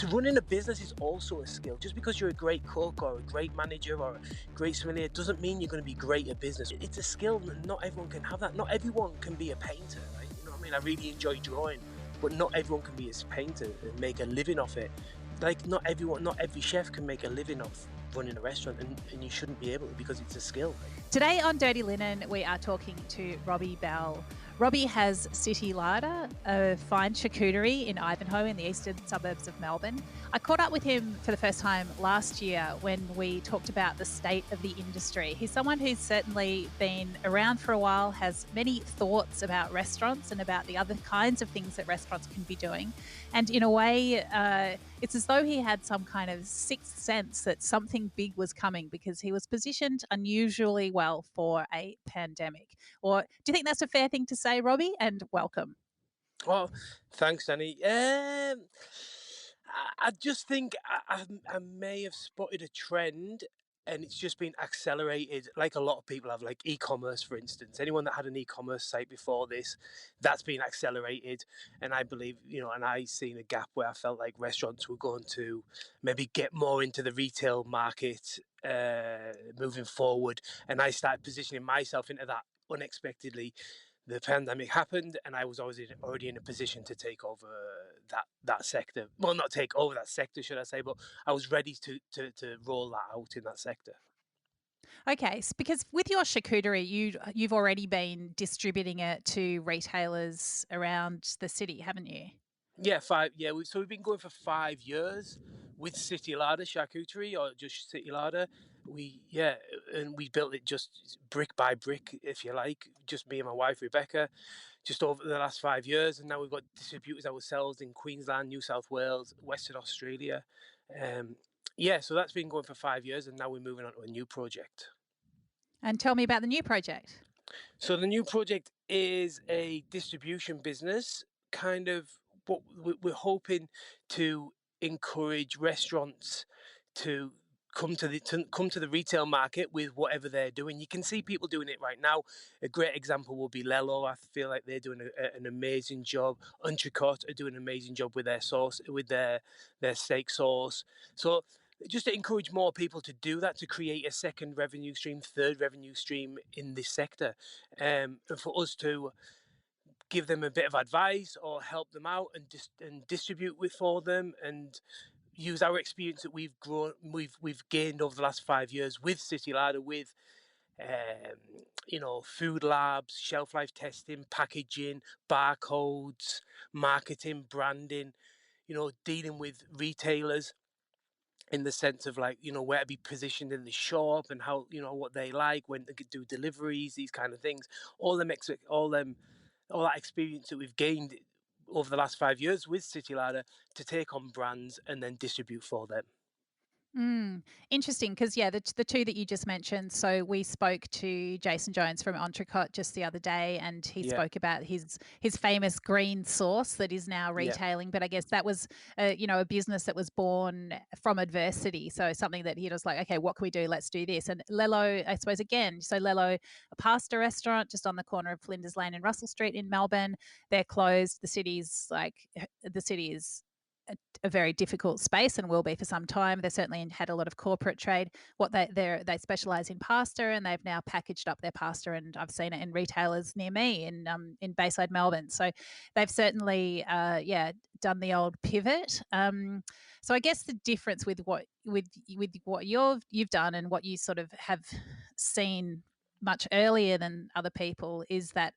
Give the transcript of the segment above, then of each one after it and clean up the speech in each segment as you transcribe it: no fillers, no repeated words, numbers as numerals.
to running a business is also a skill. Just because you're a great cook or a great manager or a great sommelier doesn't mean you're going to be great at business. It's a skill, and not everyone can have that. Not everyone can be a painter, right? You know what I mean? I really enjoy drawing, but not everyone can be a painter and make a living off it. Like, not every chef can make a living off running a restaurant, and you shouldn't be able to, because it's a skill. Today on Dirty Linen, we are talking to Robbie Bell. Robbie has City Larder, a fine charcuterie in Ivanhoe in the eastern suburbs of Melbourne. I caught up with him for the first time last year when we talked about the state of the industry. He's someone who's certainly been around for a while, has many thoughts about restaurants and about the other kinds of things that restaurants can be doing. And in a way, it's as though he had some kind of sixth sense that something big was coming, because he was positioned unusually well for a pandemic. Or do you think that's a fair thing to say, Robbie? And welcome. Well, thanks, Dani. I just think I may have spotted a trend, and it's just been accelerated, like a lot of people have, like e-commerce, for instance. Anyone that had an e-commerce site before this, that's been accelerated. And I believe, and I seen a gap where I felt like restaurants were going to maybe get more into the retail market moving forward. And I started positioning myself into that unexpectedly. The pandemic happened, and I was already in a position to take over that sector. Well, not take over that sector, should I say, but I was ready to roll that out in that sector. Okay, because with your charcuterie, you've already been distributing it to retailers around the city, haven't you? Yeah, so we've been going for 5 years with City Larder Charcuterie, or just City Larder. And we built it just brick by brick, if you like, just me and my wife Rebecca, just over the last 5 years. And now we've got distributors ourselves in Queensland, New South Wales, Western Australia. So that's been going for 5 years, and now we're moving on to a new project. And tell me about the new project. So the new project is a distribution business, kind of what we're hoping to encourage restaurants to come to the retail market with whatever they're doing. You can see people doing it right now. A great example will be Lello. I feel like they're doing an amazing job. Entrecote are doing an amazing job with their sauce, with their steak sauce. So just to encourage more people to do that, to create a second revenue stream, third revenue stream in this sector, and for us to give them a bit of advice or help them out and distribute for them, and use our experience that we've gained over the last 5 years with City Larder, with food labs, shelf life testing, packaging, barcodes, marketing, branding, dealing with retailers in the sense of, like, where to be positioned in the shop, and how, what they like, when they could do deliveries, these kind of things. All that experience that we've gained over the last 5 years with City Larder, to take on brands and then distribute for them. Interesting, because the two that you just mentioned. So we spoke to Jason Jones from Entrecote just the other day, and he spoke about his famous green sauce that is now retailing. But I guess that was a business that was born from adversity. So something that he was like, okay, what can we do? Let's do this. And Lello, I suppose, again. So Lello, a pasta restaurant just on the corner of Flinders Lane and Russell Street in Melbourne, they're closed. The city is a very difficult space, and will be for some time. They certainly had a lot of corporate trade. They specialise in pasta, and they've now packaged up their pasta, and I've seen it in retailers near me in Bayside, Melbourne. So they've certainly done the old pivot. So I guess the difference with what you've done and what you sort of have seen much earlier than other people is that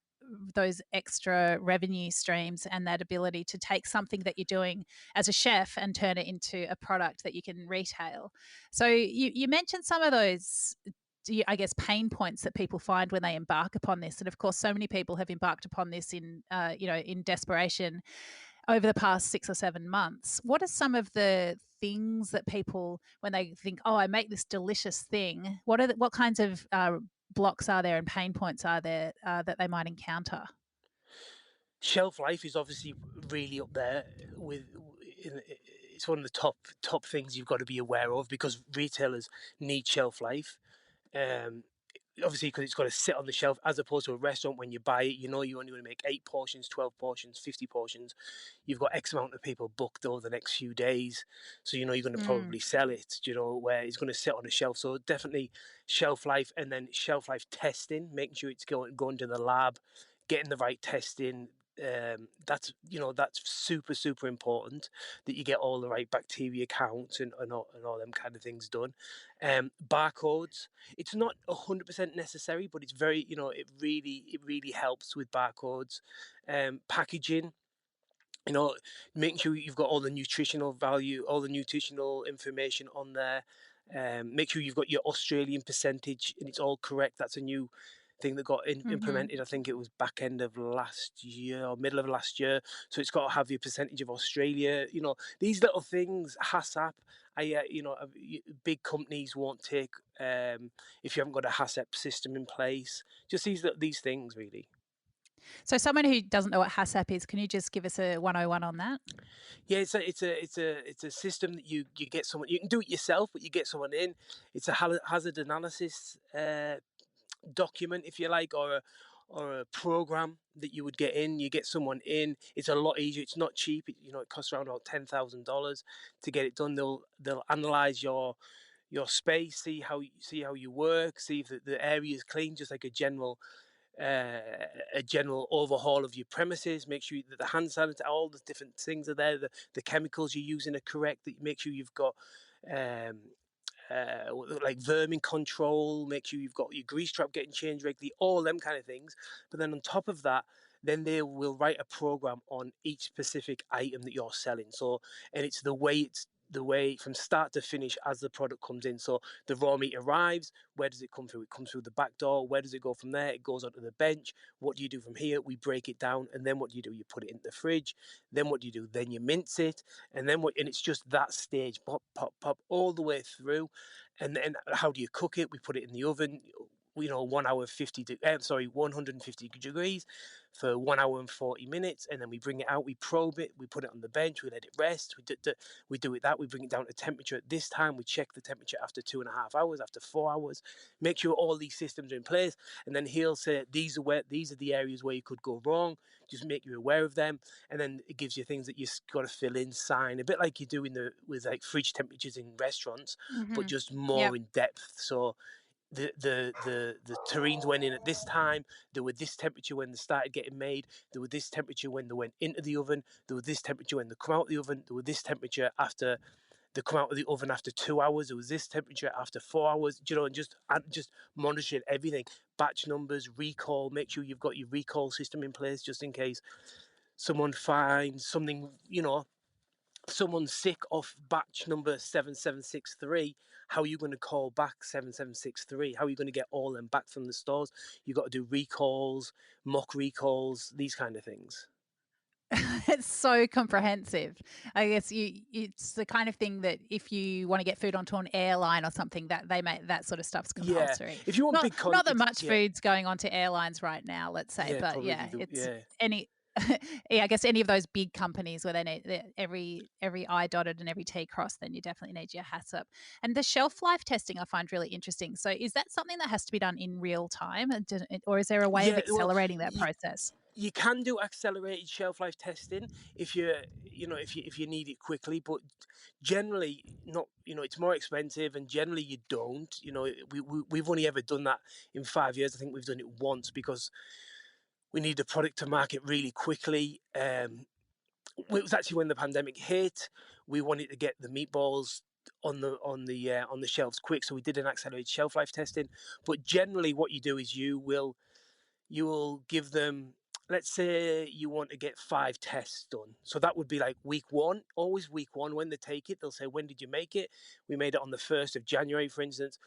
those extra revenue streams, and that ability to take something that you're doing as a chef and turn it into a product that you can retail. So you mentioned some of those, I guess, pain points that people find when they embark upon this. And of course, so many people have embarked upon this in desperation over the past 6 or 7 months. What are some of the things that people, when they think, oh, I make this delicious thing, what kinds of blocks are there and pain points are there that they might encounter? Shelf life is obviously really up there. It's one of the top things you've got to be aware of, because retailers need shelf life. obviously, because it's got to sit on the shelf, as opposed to a restaurant. When you buy it, you know you only want to make 8 portions, 12 portions, 50 portions. You've got X amount of people booked over the next few days, so you know you're going to Mm. probably sell it, you know, where it's going to sit on the shelf. So definitely shelf life, and then shelf life testing, making sure it's going to the lab, getting the right testing. That's super important, that you get all the right bacteria counts and all them kind of things done. Barcodes, it's not 100% necessary, but it's very, it really helps with barcodes. Packaging, making sure you've got all the nutritional value, all the nutritional information on there. Make sure you've got your Australian percentage and it's all correct. That's a new thing that got Mhm. implemented. I think it was back end of last year or middle of last year. So it's got to have your percentage of Australia. These little things, HACCP. Big companies won't take if you haven't got a HACCP system in place. Just these things, really. So someone who doesn't know what HACCP is, can you just give us a 101 on that? Yeah, it's a system that you get someone. You can do it yourself, but you get someone in. It's a hazard analysis document, if you like, or a program that you would get in. You get someone in. It's a lot easier. It's not cheap. It costs around about $10,000 to get it done. They'll analyze your space, see how you work, see if the area is clean, just like a general overhaul of your premises. Make sure that the hand sanitizer, all the different things are there. The chemicals you're using are correct. That make sure you've got um, like vermin control. Make sure you've got your grease trap getting changed regularly. All them kind of things. But then on top of that, then they will write a program on each specific item that you're selling. So, and it's the way from start to finish as the product comes in. So the raw meat arrives. Where does it come through? It comes through the back door. Where does it go from there? It goes onto the bench. What do you do from here? We break it down, and then what do? You put it in the fridge. Then what do? Then you mince it, and then what? And it's just that stage, pop, pop, pop, all the way through. And then how do you cook it? We put it in the oven. 1 hour 150 degrees for 1 hour and 40 minutes, and then we bring it out, we probe it, we put it on the bench, we let it rest, we do it that, we bring it down to temperature at this time, we check the temperature after 2.5 hours, after 4 hours, make sure all these systems are in place, and then he'll say these are the areas where you could go wrong, just make you aware of them, and then it gives you things that you got to fill in, sign, a bit like you do with like fridge temperatures in restaurants, but Mhm. just more Yep. in depth. So the terrines went in at this time. They were this temperature when they started getting made. They were this temperature when they went into the oven. They were this temperature when they come out of the oven. They were this temperature after they come out of the oven after 2 hours. There was this temperature after 4 hours. And just monitoring everything. Batch numbers, recall. Make sure you've got your recall system in place just in case someone finds something. Someone's sick off batch number 7763, how are you going to call back 7763? How are you going to get all them back from the stores? You've got to do recalls, mock recalls, these kind of things. It's so comprehensive. I guess it's the kind of thing that if you want to get food onto an airline or something, that they make that sort of stuff's Yeah, compulsory. if you want Not big not that it's much yeah, food's going onto airlines right now, let's say, yeah, but probably yeah, it's yeah. any yeah, I guess any of those big companies where they need every I dotted and every T crossed, then you definitely need your hats up. And the shelf life testing I find really interesting. So is that something that has to be done in real time, or is there a way of Yeah, well, accelerating that you, process? you can do accelerated shelf life testing if you need it quickly, but generally not. It's more expensive, and generally you don't. We've only ever done that in 5 years. I think we've done it once because we need the product to market really quickly. It was actually when the pandemic hit. We wanted to get the meatballs on the shelves quick, so we did an accelerated shelf life testing. But generally, what you do is you will give them, let's say you want to get 5 tests done, so that would be like week one, always week one. When they take it, they'll say, when did you make it? We made it on the 1st of January, for instance.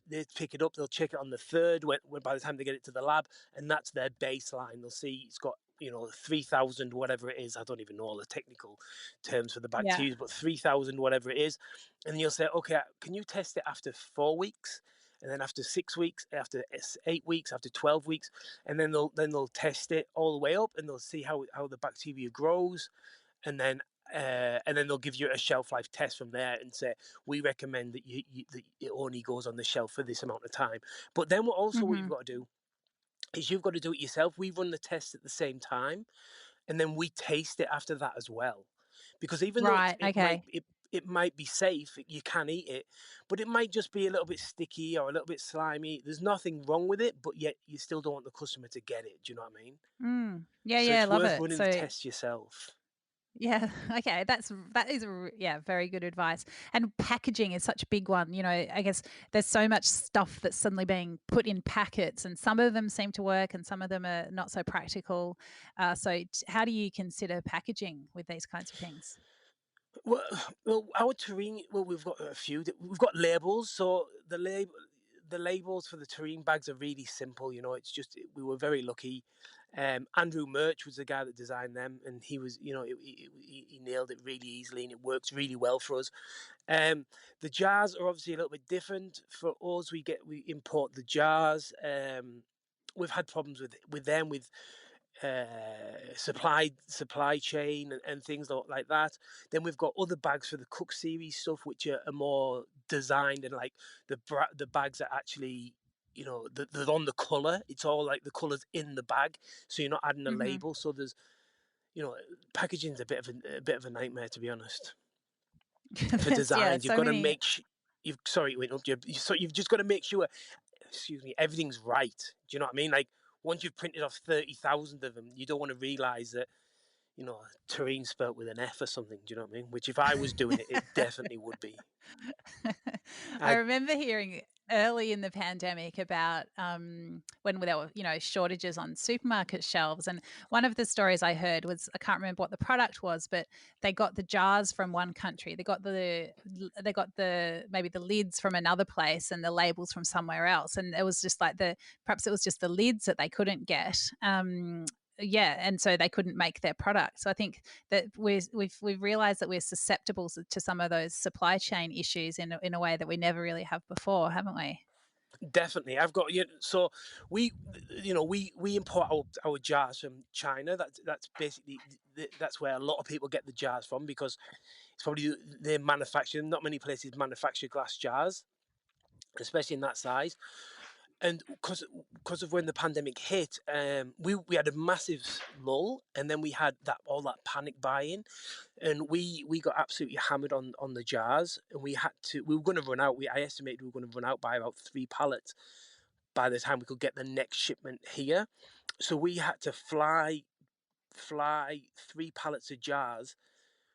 They pick it up, they'll check it on the 3rd, when by the time they get it to the lab, and that's their baseline. They'll see it's got 3,000 whatever it is. I don't even know all the technical terms for the Yeah. bacteria, but 3,000 whatever it is. And you'll say, okay, can you test it after 4 weeks, and then after 6 weeks, after 8 weeks, after 12 weeks, and then they'll test it all the way up, and they'll see how the bacteria grows, and then and then they'll give you a shelf life test from there and say, we recommend that that it only goes on the shelf for this amount of time. But then what you've got to do is you've got to do it yourself. We run the tests at the same time, and then we taste it after that as well. Because even though Right. Okay. it might be safe, you can eat it, but it might just be a little bit sticky or a little bit slimy. There's nothing wrong with it, but yet you still don't want the customer to get it. Do you know what I mean? Yeah. So Yeah. it's Love worth it. running the So test yourself. yeah. Okay. That is very good advice. And packaging is such a big one. You know, I guess there's so much stuff that's suddenly being put in packets, and some of them seem to work, and some of them are not so practical. How do you consider packaging with these kinds of things? Well, our terrine. Well, we've got a few. We've got labels. So the labels for the terrine bags are really simple. You know, it's just we were very lucky. Andrew Murch was the guy that designed them, and he was, you know, he nailed it really easily, and it works really well for us. The jars are obviously a little bit different for us. We import the jars. We've had problems with them with supply chain and things like that. Then we've got other bags for the Cook series stuff, which are more designed, and like the bags are actually, you know, they're on the color. It's all like the colors in the bag, so you're not adding a Hmm. label. So there's, you know, packaging's a bit of a nightmare, to be honest. For Yeah, designs, you've so got to many. make you've sorry wait up you so you've just got to make sure, excuse me, everything's right. Do you know what I mean? Like, once you've printed off 30,000 of them, you don't want to realize that, you know, terrine spelt with an F or something. Do you know what I mean? Which, if I was doing it, it definitely would be. I I remember hearing early in the pandemic about when there were, shortages on supermarket shelves. And one of the stories I heard was, I can't remember what the product was, but they got the jars from one country, they got the maybe the lids from another place, and the labels from somewhere else. And it was just like perhaps it was just the lids that they couldn't get. Yeah, and so they couldn't make their product. So I think that we've realized that we're susceptible to some of those supply chain issues in a way that we never really have before, haven't we? definitely, I've got you. So we, we import our jars from China. That's basically that's where a lot of people get the jars from, because it's probably they manufacture. Not many places manufacture glass jars, especially in that size. And because of when the pandemic hit, we had a massive lull, and then we had all that panic buying, and we got absolutely hammered on the jars, and we were going to run out. I estimated we were going to run out by about 3 pallets by the time we could get the next shipment here. So we had to fly 3 pallets of jars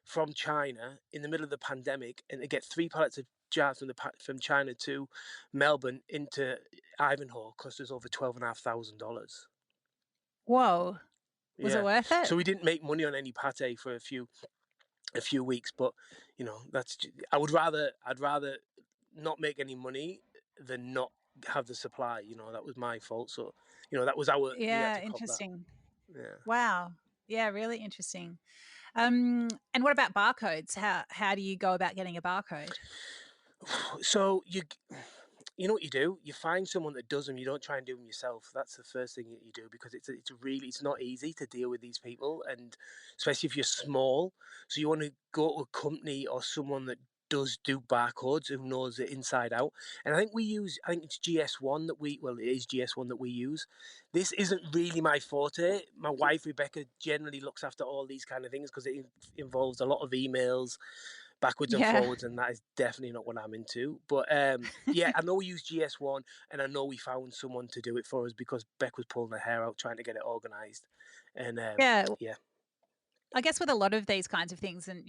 from China in the middle of the pandemic, and to get 3 pallets of jars from China to Melbourne into Ivanhoe cost us over $12,500. Whoa. Was it Yeah, worth it? so we didn't make money on any pate for a few weeks, but I'd rather not make any money than not have the supply. You know, that was my fault. So, that was we had Yeah, to cop that. interesting. Yeah. Wow. Yeah, really interesting. And what about barcodes? How do you go about getting a barcode? So you know what you do? You find someone that does them. You don't try and do them yourself. That's the first thing that you do, because it's not easy to deal with these people, and especially if you're small. So you want to go to a company or someone that does do barcodes, who knows it inside out. And I think it's GS1 it is GS1 that we use. This isn't really my forte. My wife Rebecca generally looks after all these kind of things, because it involves a lot of emails backwards and Yeah. forwards, and that is definitely not what I'm into. But yeah, I know we use GS1, and I know we found someone to do it for us, because Beck was pulling her hair out trying to get it organised, and Yeah. yeah, I guess with a lot of these kinds of things, and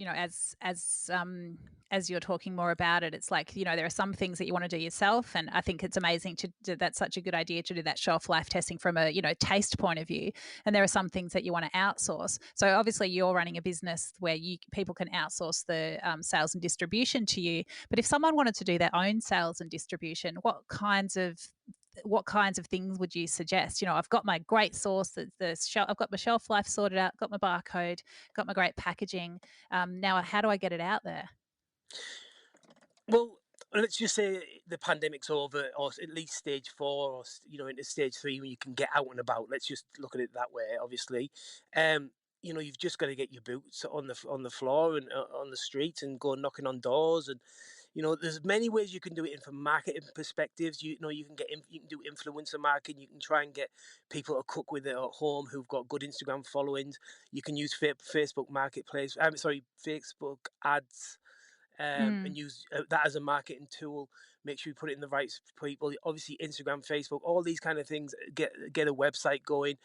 as you're talking more about it, it's like, there are some things that you want to do yourself, and I think it's amazing to do. That's such a good idea to do that shelf life testing from a taste point of view. And there are some things that you want to outsource. So obviously, you're running a business where people can outsource the sales and distribution to you. But if someone wanted to do their own sales and distribution, what kinds of things would you suggest? I've got my great sauce, I've got my shelf life sorted out, got my barcode, got my great packaging. Now, how do I get it out there? well. Let's just say the pandemic's over, or at least stage 4, or into stage 3, when you can get out and about. Let's just look at it that way. Obviously, um, you've just got to get your boots on the floor and on the street and go knocking on doors. And there's many ways you can do it in from marketing perspectives. You can you can do influencer marketing. You can try and get people to cook with it at home who've got good Instagram followings. You can use Facebook Marketplace. I'm sorry, Facebook ads. Mm. And use that as a marketing tool. Make sure you put it in the right people. Obviously, Instagram, Facebook, all these kind of things. Get a website going,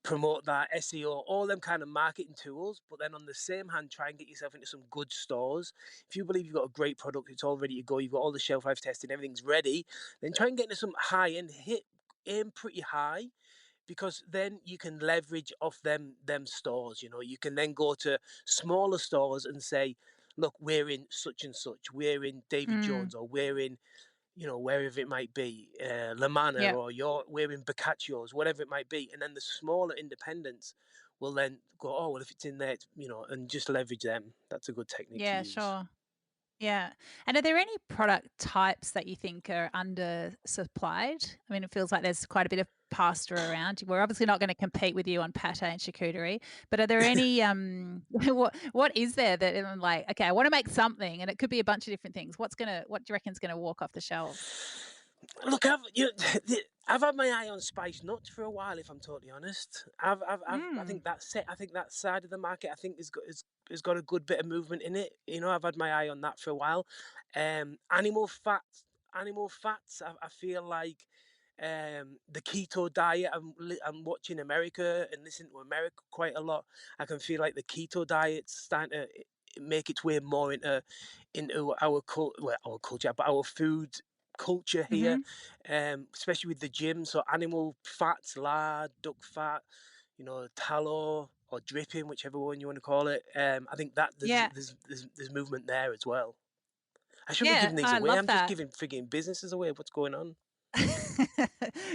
promote that, SEO, all them kind of marketing tools. But then on the same hand, try and get yourself into some good stores. If you believe you've got a great product, it's all ready to go, you've got all the shelf life testing, everything's ready, then try and get into some high end, aim pretty high, because then you can leverage off them stores. You can then go to smaller stores and say, look, we're in such and such, we're in David Mm. Jones, or we're in wherever it might be, La Manna, Yeah. or we're in Boccaccio's, whatever it might be. And then the smaller independents will then go, oh, well, if it's in there, and just leverage them. That's a good technique to Yeah, use. sure. Yeah. And are there any product types that you think are undersupplied? I mean, it feels like there's quite a bit of pasta around. We're obviously not going to compete with you on pate and charcuterie, but are there any what is there that I'm like, okay, I want to make something and it could be a bunch of different things. What do you reckon is going to walk off the shelves? Look, I've had my eye on spice nuts for a while. If I'm totally honest, I Mm. think that's it. I think that side of the market, I think, has got a good bit of movement in it. I've had my eye on that for a while. Animal fats, I feel like the keto diet. I'm watching America and listening to America quite a lot. I can feel like the keto diet's starting to make its way more into our culture, but our food culture here, Mhm. especially with the gym. So animal fats, lard, duck fat, tallow or dripping, whichever one you want to call it. I think that Yeah. there's movement there as well. I shouldn't be Yeah, giving these I away. love I'm just that. giving frigging businesses away. What's going on?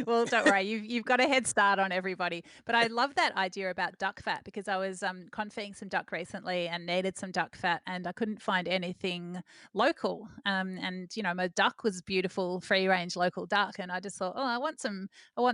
Well, don't worry, you've got a head start on everybody. But I love that idea about duck fat because I was confying some duck recently and needed some duck fat, and I couldn't find anything local. And my duck was beautiful, free range local duck, and I just thought, oh, I want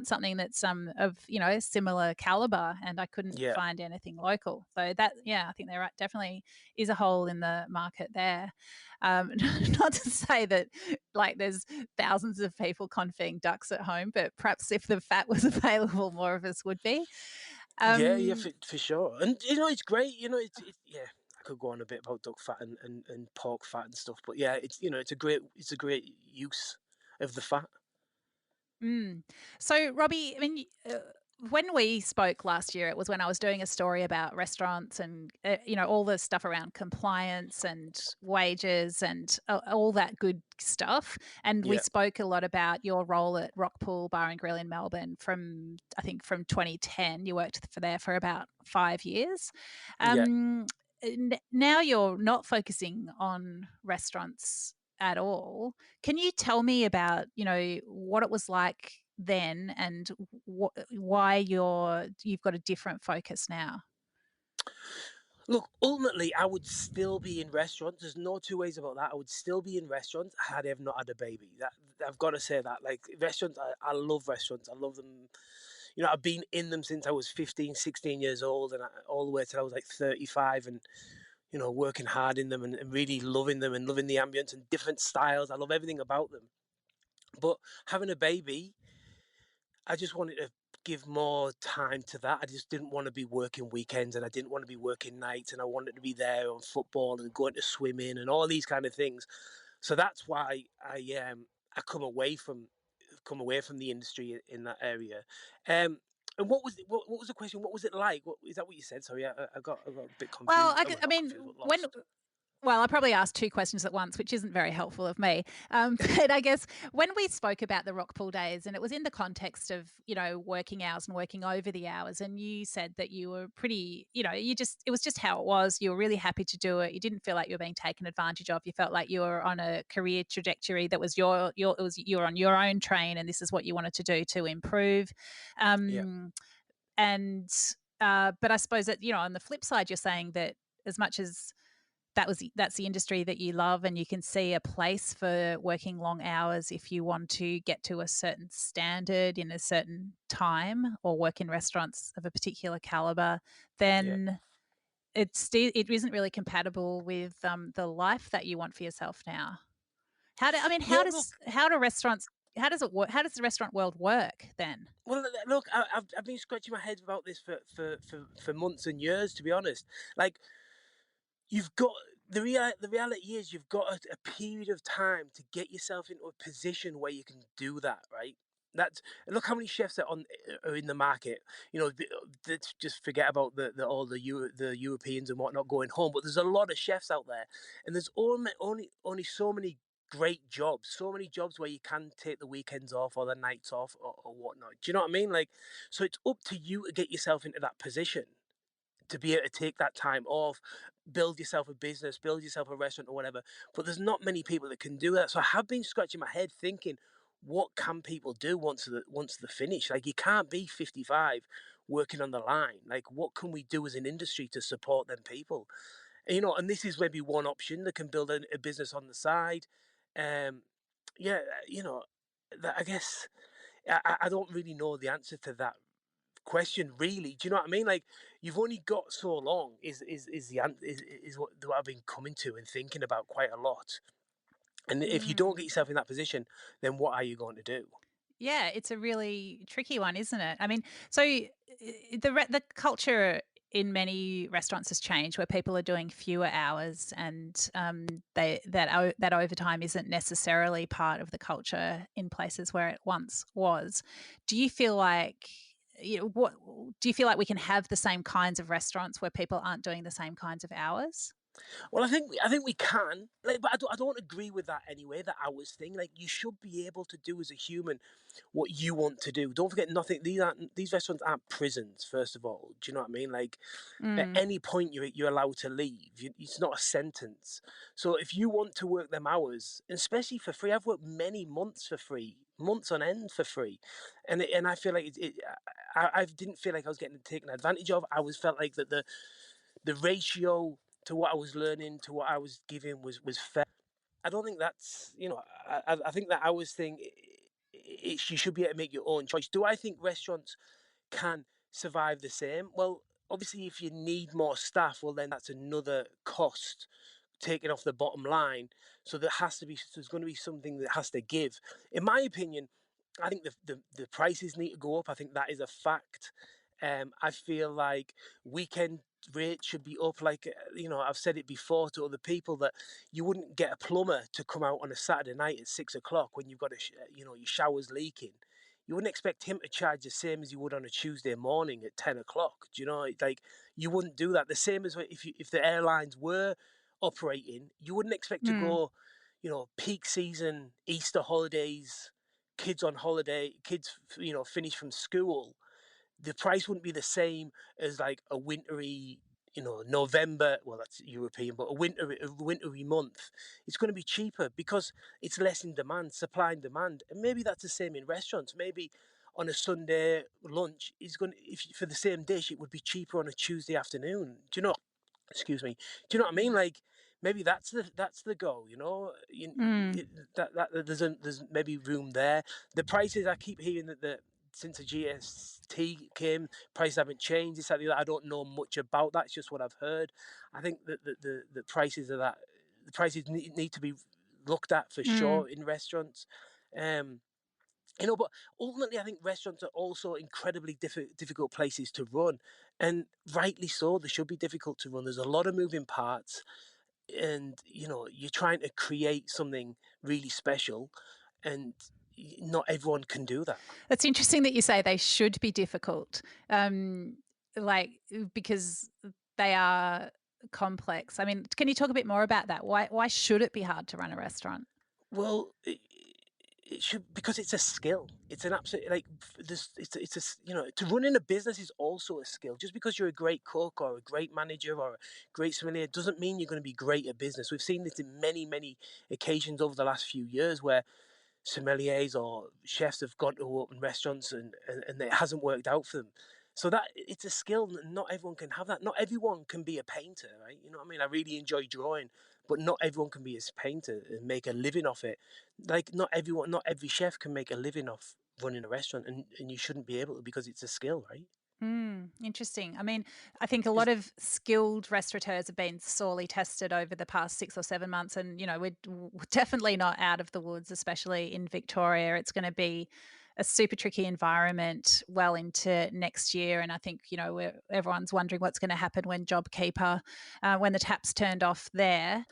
something that's of similar caliber, and I couldn't Yeah. find anything local. So that, yeah, I think there definitely is a hole in the market there. Not to say that like there's thousands of people confying ducks at home, but perhaps if the fat was available, more of us would be. Yeah, yeah, Um, for sure. And it's great. Yeah. I could go on a bit about duck fat and pork fat and stuff, but yeah, it's a great use of the fat. mm. So, Robbie, I mean, when we spoke last year, it was when I was doing a story about restaurants and all the stuff around compliance and wages and all that good stuff. And we Yeah, spoke a lot about your role at Rockpool Bar and Grill in Melbourne from I think from 2010. You worked for there for about 5 years. yeah. Um, Now you're not focusing on restaurants at all. Can you tell me about, what it was like then and why you've got a different focus now? Look, ultimately, I would still be in restaurants. There's no two ways about that. I would still be in restaurants had I have not had a baby. That I've got to say that. Like restaurants, I love restaurants. I love them. I've been in them since I was 15, 16 years old, and all the way till I was like 35, and working hard in them and really loving them and loving the ambience and different styles. I love everything about them. But having a baby, I just wanted to give more time to that. I just didn't want to be working weekends and I didn't want to be working nights, and I wanted to be there on football and going to swimming and all these kind of things. So that's why I come away from the industry in that area. And what was the question? What was it like? What is that? What you said? Sorry, I got a bit Well, confused. Oh, well, I not mean, confused, but when lost. Well, I probably asked 2 questions at once, which isn't very helpful of me. But I guess when we spoke about the rock pool days, and it was in the context of, working hours and working over the hours, and you said that you were pretty, it was just how it was. You were really happy to do it. You didn't feel like you were being taken advantage of. You felt like you were on a career trajectory that was you were on your own train, and this is what you wanted to do to improve. Yeah, Um, and but I suppose that, on the flip side, you're saying that as much as that's the industry that you love and you can see a place for working long hours if you want to get to a certain standard in a certain time or work in restaurants of a particular caliber, yeah. then it isn't really compatible with the life that you want for yourself now. Yeah, look, How does it work? How does the restaurant world work then? well, look, I've been scratching my head about this for months and years, to be honest. Like, you've got the reality is you've got a period of time to get yourself into a position where you can do that, right? That's Look how many chefs are in the market. Let's just forget about all the Europeans and whatnot going home. But there's a lot of chefs out there, and there's only so many great jobs, so many jobs where you can take the weekends off or the nights off or whatnot. Do you know what I mean? Like, so it's up to you to get yourself into that position to be able to take that time off, build yourself a business, build yourself a restaurant or whatever. But there's not many people that can do that. So I have been scratching my head thinking, what can people do once the finish? Like, you can't be 55 working on the line. Like, what can we do as an industry to support them people? And this is maybe one option that can build a business on the side. Um, yeah, I guess I don't really know the answer to that question, really. Do you know what I mean? Like, you've only got so long is what I've been coming to and thinking about quite a lot. And if you don't Mm. get yourself in that position, then what are you going to do? Yeah, it's a really tricky one, isn't it? I mean, so the culture in many restaurants has changed, where people are doing fewer hours, and that overtime isn't necessarily part of the culture in places where it once was. Do you feel like what do you feel like we can have the same kinds of restaurants where people aren't doing the same kinds of hours? Well, I think we can, like, but I don't agree with that anyway. The hours thing, like, you should be able to do as a human what you want to do. Don't forget, nothing. These restaurants aren't prisons. First of all, do you know what I mean? Like, at Mm, any point you're allowed to leave. It's not a sentence. So if you want to work them hours, especially for free, I've worked many months for free, months on end for free, and I feel like I didn't feel like I was getting taken advantage of. I was felt like that the ratio to what I was learning to what I was giving was fair. I don't think that's I think that hours thing. You should be able to make your own choice. Do I think restaurants can survive the same? Well, obviously, if you need more staff, well, then that's another cost taken off the bottom line. So there's going to be something that has to give. In my opinion, I think the prices need to go up. I think that is a fact. I feel like weekend rates should be up. Like, I've said it before to other people that you wouldn't get a plumber to come out on a Saturday night at 6 o'clock when you've got your shower's leaking. You wouldn't expect him to charge the same as you would on a Tuesday morning at 10 o'clock. Do you know? Like, you wouldn't do that. The same as if the airlines were operating, you wouldn't expect to mm, go, peak season, Easter holidays, kids on holiday, kids, finish from school. The price wouldn't be the same as like a wintry, November. Well, that's European, but a wintry month. It's going to be cheaper because it's less in demand, supply and demand, and maybe that's the same in restaurants. Maybe on a Sunday lunch is going to, if for the same dish, it would be cheaper on a Tuesday afternoon. Do you know? Excuse me. Do you know what I mean? Like, maybe that's the goal. mm. There's maybe room there. The prices, I keep hearing that since the GST came, prices haven't changed. It's like I don't know much about that. It's just what I've heard. I think that the prices of that the prices need to be looked at for Mm. sure in restaurants. Um, but ultimately, I think restaurants are also incredibly difficult places to run, and rightly so. They should be difficult to run. There's a lot of moving parts, and you're trying to create something really special, and not everyone can do that. It's interesting that you say they should be difficult, like, because they are complex. I mean, can you talk a bit more about that? Why should it be hard to run a restaurant? Well, it should, because it's a skill. It's an absolute, like, this. To running a business is also a skill. Just because you're a great cook or a great manager or a great sommelier doesn't mean you're going to be great at business. We've seen this in many occasions over the last few years where sommeliers or chefs have gone to open restaurants and it hasn't worked out for them. So that it's a skill. Not everyone can have that. Not everyone can be a painter, right? You know what I mean? I really enjoy drawing, but not everyone can be a painter and make a living off it. Like, not every chef can make a living off running a restaurant, and you shouldn't be able to, because it's a skill, right? Interesting. I mean, I think a lot of skilled restaurateurs have been sorely tested over the past 6 or 7 months, and we're definitely not out of the woods, especially in Victoria. It's going to be a super tricky environment well into next year, and I think everyone's wondering what's going to happen when JobKeeper, when the taps turned off there.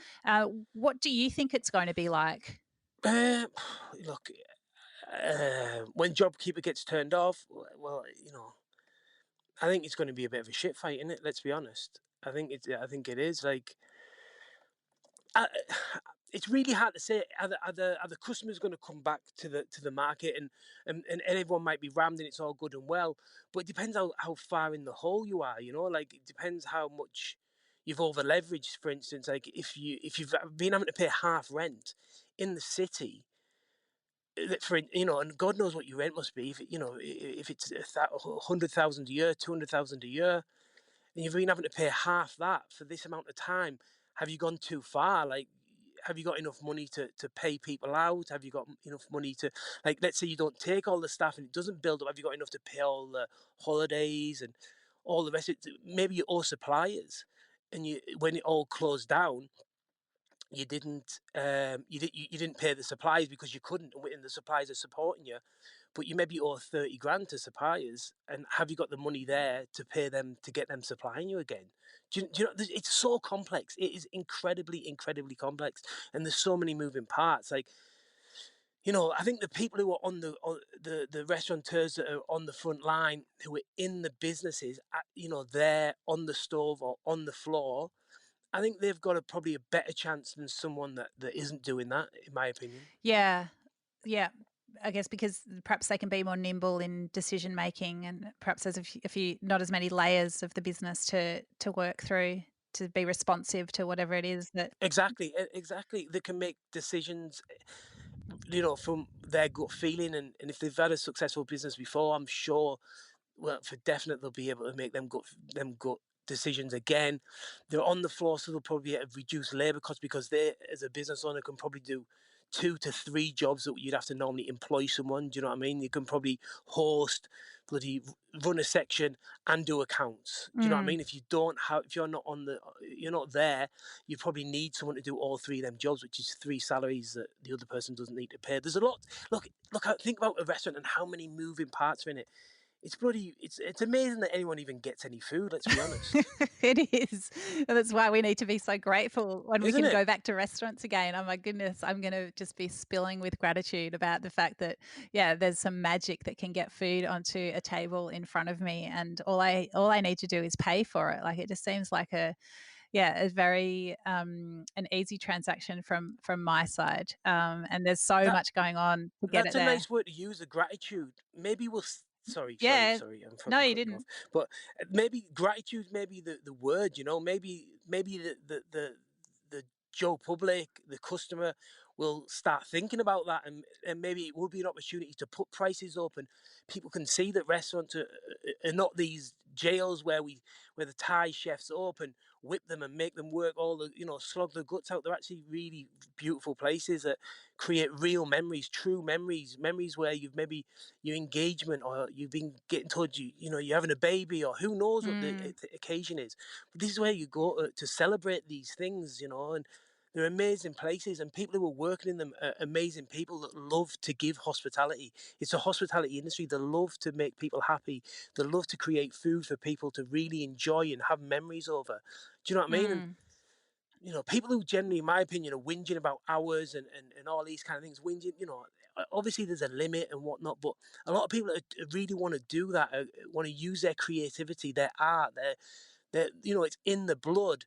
What do you think it's going to be like? Look, when JobKeeper gets turned off, well, I think it's going to be a bit of a shit fight, isn't it? Let's be honest. I think it is. Like, I, it's really hard to say. Are the customers going to come back to the market, and everyone might be rammed and it's all good and well, but it depends how far in the hole you are. Like it depends how much you've over leveraged. For instance, like if you've been having to pay half rent in the city. And God knows what your rent must be. If it's 100,000 a year, 200,000 a year, and you've been having to pay half that for this amount of time, have you gone too far? Like, have you got enough money to pay people out? Have you got enough money to, like, let's say you don't take all the staff and it doesn't build up, have you got enough to pay all the holidays and all the rest of it? Maybe you owe suppliers, and when it all closed down, you didn't pay the suppliers because you couldn't, and the suppliers are supporting you, but you maybe owe 30 grand to suppliers, and have you got the money there to pay them to get them supplying you again? Do you know, it's so complex. It is incredibly complex, and there's so many moving parts. Like, I think the people who are on the restaurateurs that are on the front line, who are in the businesses, they're on the stove or on the floor. I think they've got probably a better chance than someone that isn't doing that, in my opinion. Yeah. Yeah. I guess because perhaps they can be more nimble in decision making, and perhaps there's a few not as many layers of the business to work through to be responsive to whatever it is that. Exactly. They can make decisions, from their gut feeling, and if they've had a successful business before, I'm sure, well, for definite, they'll be able to make them gut decisions again. They're on the floor, so they'll probably have reduced labour costs because they, as a business owner, can probably do 2 to 3 jobs that you'd have to normally employ someone. Do you know what I mean? You can probably host, bloody run a section, and do accounts. Do you know what I Mm. mean? If you're not there, you probably need someone to do all 3 of them jobs, which is 3 salaries that the other person doesn't need to pay. There's a lot. Think about a restaurant and how many moving parts are in it. It's amazing that anyone even gets any food, let's be honest. It is. And that's why we need to be so grateful when we Isn't can it? go back to restaurants again. Oh my goodness, I'm going to just be spilling with gratitude about the fact that, yeah, there's some magic that can get food onto a table in front of me, and all I need to do is pay for it. Like, it just seems like a very an easy transaction from my side. And there's so That much going on to get that's it a there. nice word to use, a gratitude. Maybe Yeah. sorry, I'm No, fucking you cutting you off. didn't. But maybe gratitude, maybe the word, maybe the Joe Public, the customer, will start thinking about that, and maybe it will be an opportunity to put prices up, and people can see that restaurants are not these jails where the Thai chefs open, whip them and make them work all the, slog their guts out. They're actually really beautiful places that create real memories, true memories where you've maybe your engagement, or you've been getting told you're having a baby, or who knows what Mm. the occasion is. But this is where you go to celebrate these things, and they're amazing places, and people who are working in them are amazing people that love to give hospitality. It's a hospitality industry. They love to make people happy. They love to create food for people to really enjoy and have memories over. Do you know what I mean? And Mm. people who generally, in my opinion, are whinging about hours and all these kind of things, whinging, obviously there's a limit and whatnot, but a lot of people that really want to do that, want to use their creativity, their art, it's in the blood.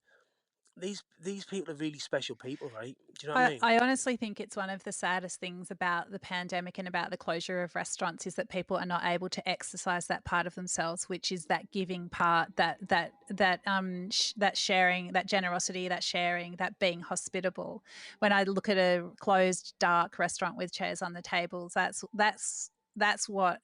These people are really special people, right? Do you know what I I, mean? I honestly think it's one of the saddest things about the pandemic and about the closure of restaurants is that people are not able to exercise that part of themselves, which is that giving part, that sharing, that generosity, that sharing, that being hospitable. When I look at a closed, dark restaurant with chairs on the tables, that's what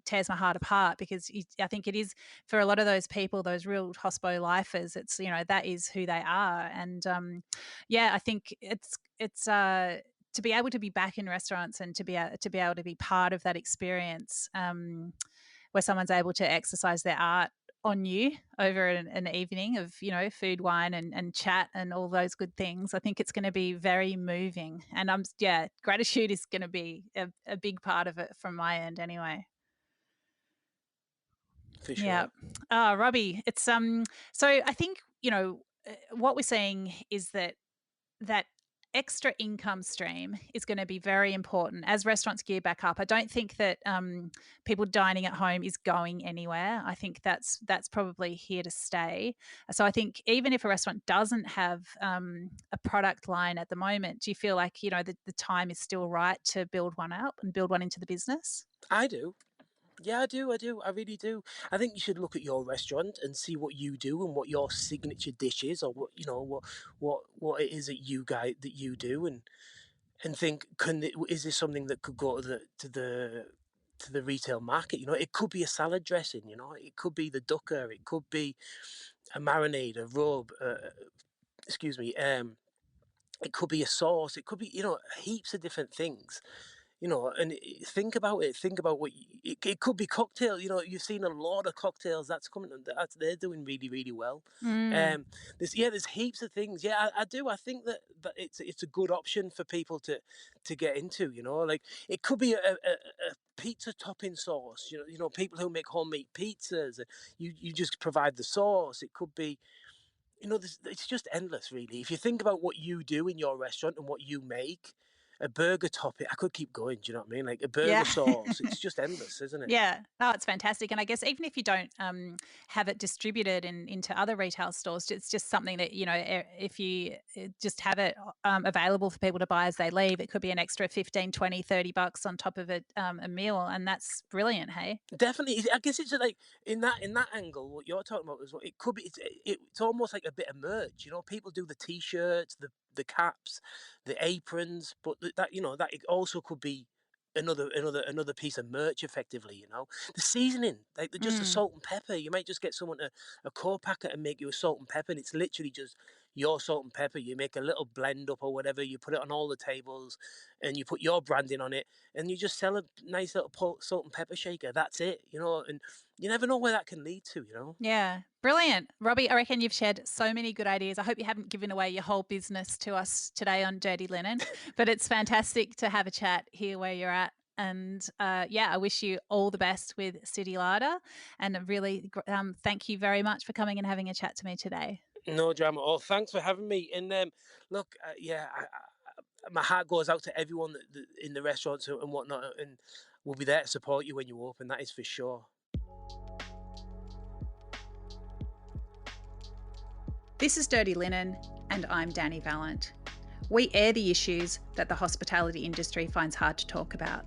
tears my heart apart, because I think it is for a lot of those people, those real hospo lifers. It's that is who they are, and yeah, I think it's to be able to be back in restaurants and to be able to be part of that experience. where someone's able to exercise their art on you over an evening of, food, wine and chat and all those good things. I think it's going to be very moving. And gratitude is going to be a big part of it from my end anyway. For sure. Yeah. Robbie, it's so I think, what we're saying is that extra income stream is going to be very important as restaurants gear back up. I don't think that people dining at home is going anywhere. I think that's probably here to stay. So I think even if a restaurant doesn't have a product line at the moment, do you feel like, the time is still right to build one up and build one into the business? I do. Yeah, I do. I really do. I think you should look at your restaurant and see what you do and what your signature dish is, or what it is that you do, and think, is this something that could go to the retail market? It could be a salad dressing. It could be the ducker. It could be a marinade, a rub. Excuse me. It could be a sauce. It could be heaps of different things. And think about it. Think about what it could be. Cocktail. You've seen a lot of cocktails that's coming. They're doing really, really well. There's heaps of things. Yeah, I do. I think that it's a good option for people to get into. Like it could be a pizza topping sauce. People who make homemade pizzas. You just provide the sauce. It could be. It's just endless, really. If you think about what you do in your restaurant and what you make. A burger topping, I could keep going. Do you know what I mean? Like a burger sauce. It's just endless, isn't it? Yeah. Oh, it's fantastic. And I guess even if you don't have it distributed into other retail stores, it's just something that, if you just have it available for people to buy as they leave, it could be an extra 15, 20, 30 bucks on top of a meal. And that's brilliant, hey? Definitely. I guess it's like in that angle, what you're talking about is what it could be. It's almost like a bit of merch. People do the T-shirts, the caps, the aprons, but that it also could be another piece of merch, effectively. The seasoning, like just a salt and pepper. You might just get someone a co-packer and make you a salt and pepper, and it's literally just your salt and pepper. You make a little blend up or whatever, you put it on all the tables, and you put your branding on it, and you just sell a nice little salt and pepper shaker. That's it. And you never know where that can lead to. Yeah, brilliant. Robbie, I reckon you've shared so many good ideas. I hope you haven't given away your whole business to us today on Dirty Linen, but it's fantastic to have a chat here where you're at. And I wish you all the best with City Larder, and really thank you very much for coming and having a chat to me today. No drama at all. Thanks for having me. And look, my heart goes out to everyone that in the restaurants and whatnot, and we'll be there to support you when you open. That is for sure. This is Dirty Linen, and I'm Dani Valent. We air the issues that the hospitality industry finds hard to talk about.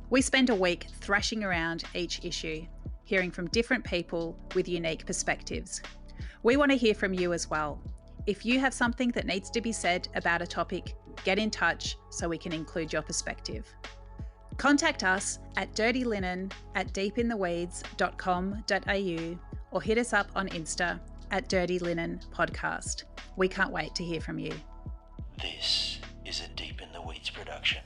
We spend a week thrashing around each issue, hearing from different people with unique perspectives. We want to hear from you as well. If you have something that needs to be said about a topic, get in touch so we can include your perspective. Contact us at dirtylinen@deepintheweeds.com.au or hit us up on Insta at Dirty Linen Podcast. We can't wait to hear from you. This is a Deep in the Weeds production.